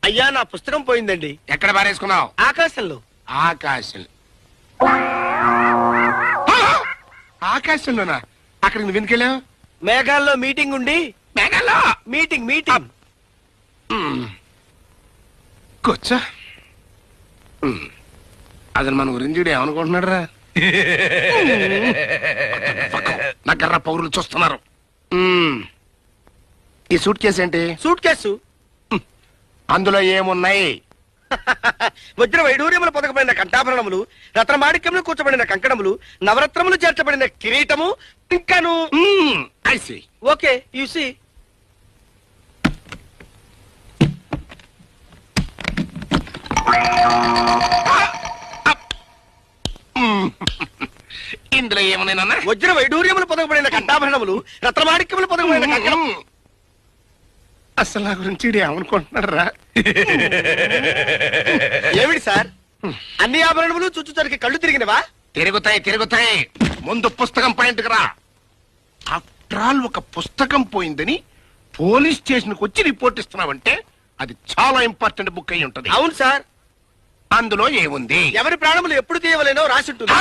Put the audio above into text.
అయ్యా నా పుస్తకం పోయిందండి. ఎక్కడ పారేసుకున్నావు? ఆకాశంలో. ఆకాశం. ఆకాశంలోనా? అక్కడ నువ్వు ఎందుకెళ్ళావు? మేఘాల్లో మీటింగ్ ఉండి. మేఘాల్లో మీటింగ్ మీటింగ్. కూర్చో. అతను మన గురించి ఏమనుకుంటున్నాడు రా? నా కర్ర పౌరులు చూస్తున్నారు. ఈ సూట్ కేసు ఏంటి? Suit case. అందులో ఏమున్నాయి? వజ్ర వైడూర్యములు పొదగబడిన కంఠాభరణములు, రత్నమాణిక్యములు కూర్చబడిన కంకణములు, నవరత్నములు చేర్చబడిన కిరీటము, ఇంకాను. I see. Okay you see. ఇందులో ఏమున్నాయన్నా? వజ్ర వైడూర్యములు పొదగబడిన కంఠాభరణములు, రత్నమాణిక్యములు పొదగబడిన కంకణం. అసలు నా గురించి ఏమనుకుంటున్నాడు రా? ఏమిటి సార్, అన్ని ఆభరణములు చుచ్చుచరికి కళ్ళు తిరిగినవా? తిరుగుతాయి. ముందు పుస్తకం పాయింట్కి రా. ఆఫ్టర్ ఆల్ ఒక పుస్తకం పోయిందని పోలీస్ స్టేషన్ కు వచ్చి రిపోర్ట్ ఇస్తున్నావంటే అది చాలా ఇంపార్టెంట్ బుక్ అయి ఉంటది. అవును సార్. అందులో ఏముంది? ఎవరి ప్రాణములు ఎప్పుడు తీయవలేనో రాసి ఉంటుంది.